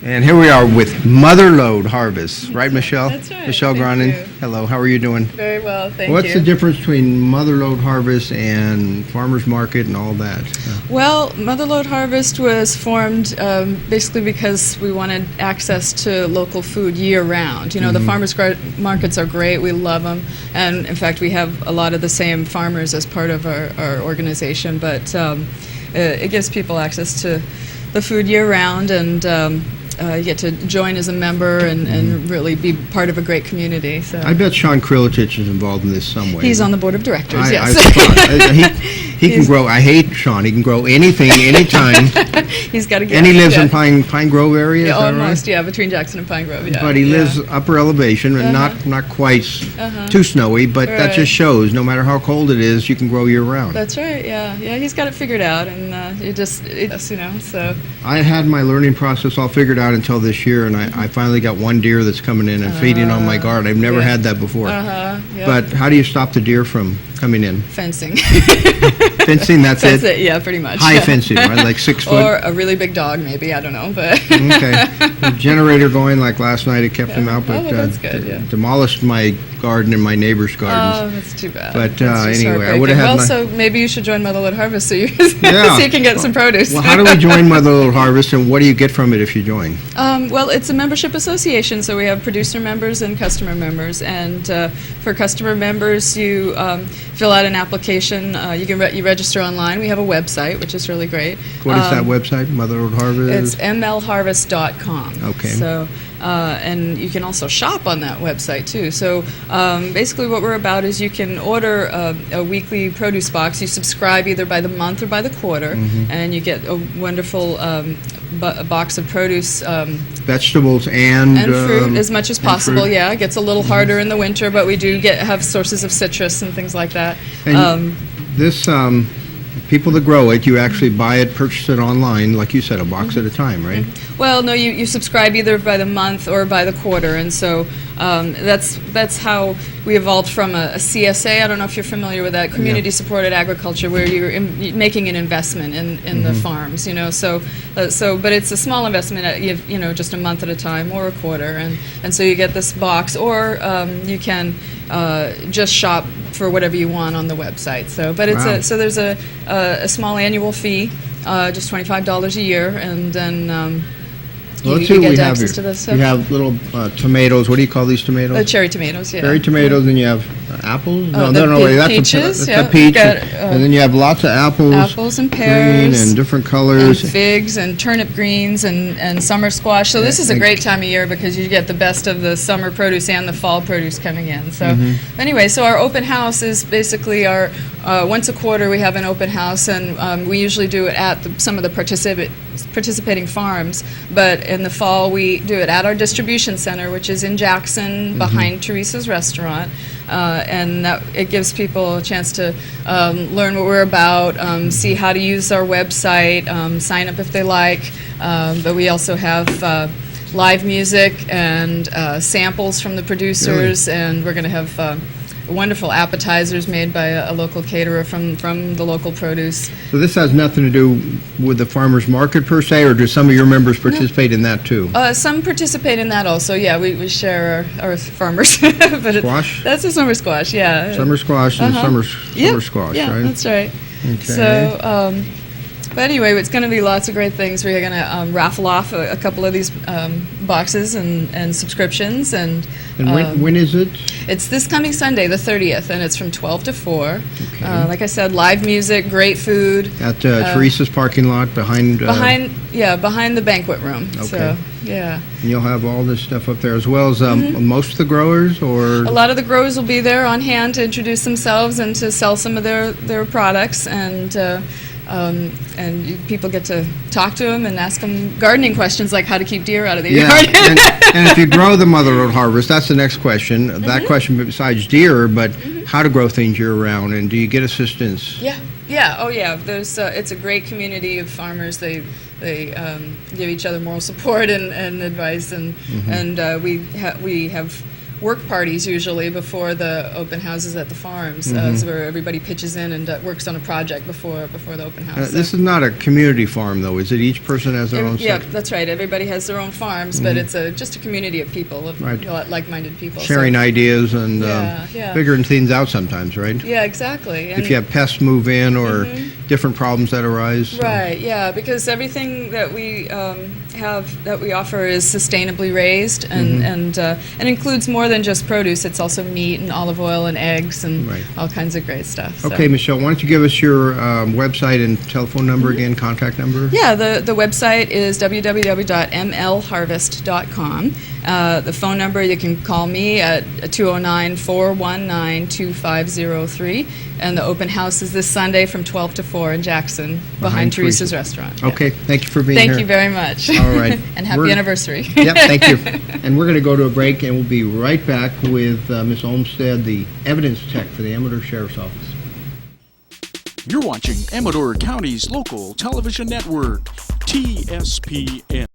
And here we are with Mother Lode Harvest, right, Michelle? That's right. Michelle Grondin. Hello, how are you doing? Very well, thank you. What's the difference between Mother Lode Harvest and Farmers Market and all that? Well, Mother Lode Harvest was formed basically because we wanted access to local food year-round. You know, the farmers markets are great. We love them. And, in fact, we have a lot of the same farmers as part of our organization. But it gives people access to the food year-round, and you get to join as a member and really be part of a great community. So I bet Sean Krilitich is involved in this some way. He's on the board of directors, yes. He can grow. I hate Sean. He can grow anything, anytime. He's got to get. And he lives in Pine Grove area. Yeah, is that almost. right? Yeah, between Jackson and Pine Grove. Yeah. But he lives upper elevation and not quite too snowy. But that just shows no matter how cold it is, you can grow year round. That's right. Yeah, yeah. He's got it figured out, and it's you know. So I had my learning process all figured out until this year, and I finally got one deer that's coming in and feeding on my garden. I've never had that before. But how do you stop the deer from coming in? Fencing. Fencing, that's it? That's it, yeah, pretty much. High fencing, right? Like 6 foot? Or a really big dog, maybe, I don't know. But okay. The generator going like last night, it kept them out, but that's good, demolished my garden and my neighbor's gardens. Oh, that's too bad. But anyway, I would have had so maybe you should join Mother Lode Harvest so you can get some produce. Well, how do we join Mother Lode Harvest, and what do you get from it if you join? Well, it's a membership association, so we have producer members and customer members. And for customer members, you fill out an application. You register online. We have a website, which is really great. What is that website, Mother Lode Harvest? It's mlharvest.com. Okay. So, and you can also shop on that website too. So basically what we're about is you can order a weekly produce box. You subscribe either by the month or by the quarter, and you get a wonderful box of produce. Vegetables and fruit as much as possible. Yeah, it gets a little harder in the winter, but we do have sources of citrus and things like that. And this people that grow it, you actually buy it, purchase it online, like you said, a box at a time, right? Well, no, you subscribe either by the month or by the quarter, and so that's how we evolved from a CSA. I don't know if you're familiar with that, community-supported agriculture, where you're making an investment in the farms, you know. So but it's a small investment, you know, just a month at a time or a quarter, and so you get this box, or you can just shop for whatever you want on the website. So, but it's there's a small annual fee, just $25 a year, and then let's you see what get we have access here. to this stuff. You have little tomatoes. What do you call these tomatoes? Cherry tomatoes, yeah. Cherry tomatoes, and you have apples? Wait, that's peaches, a peach. And then you have lots of apples. Apples and green pears. and different colors. And figs and turnip greens and summer squash. So this is a great time of year because you get the best of the summer produce and the fall produce coming in. So anyway, so our open house is basically our, once a quarter we have an open house, and we usually do it at some of the participating farms, but in the fall we do it at our distribution center, which is in Jackson behind Teresa's restaurant, and it gives people a chance to learn what we're about, see how to use our website, sign up if they like, but we also have live music and samples from the producers, and we're going to have wonderful appetizers made by a local caterer from the local produce. So this has nothing to do with the farmers market per se, or do some of your members participate in that too? Some participate in that also. Yeah, we share our farmers. But squash? That's a summer squash. Yeah. Summer squash and summer squash, yeah, right? That's right. Okay. So. But anyway, it's going to be lots of great things. We're going to raffle off a couple of these boxes and subscriptions. And when is it? It's this coming Sunday, the 30th, and it's from 12 to 4. Okay. Like I said, live music, great food. At Teresa's parking lot behind the banquet room. Okay. So, yeah. And you'll have all this stuff up there, as well as most of the growers, or? A lot of the growers will be there on hand to introduce themselves and to sell some of their products, and people get to talk to them and ask them gardening questions like how to keep deer out of the yard. and if you grow the Mother Lode Harvest, that's the next question. That question besides deer, but how to grow things year round, and do you get assistance? Yeah. There's it's a great community of farmers. They give each other moral support and advice, and we have work parties usually before the open houses at the farms, so where everybody pitches in and works on a project before the open house. This is not a community farm, though, is it? Each person has their own Yeah, section? that's right. Everybody has their own farms, but it's just a community of people, of Right. like-minded people. Sharing ideas and Yeah. figuring things out sometimes, right? Yeah, exactly. If you have pests move in or different problems that arise. Right, yeah, because everything that we that we offer is sustainably raised and includes more than just produce. It's also meat and olive oil and eggs and all kinds of great stuff. So. Okay, Michelle, why don't you give us your website and telephone number again, contact number? Yeah, the website is www.mlharvest.com. The phone number, you can call me at 209-419-2503. And the open house is this Sunday from 12 to 4 in Jackson, behind Teresa's restaurant. Yeah. Okay, thank you for being here. Thank you very much. All right. And happy anniversary. Yep, thank you. And we're going to go to a break, and we'll be right back with Ms. Olmsted, the evidence tech for the Amador Sheriff's Office. You're watching Amador County's local television network, TSPN.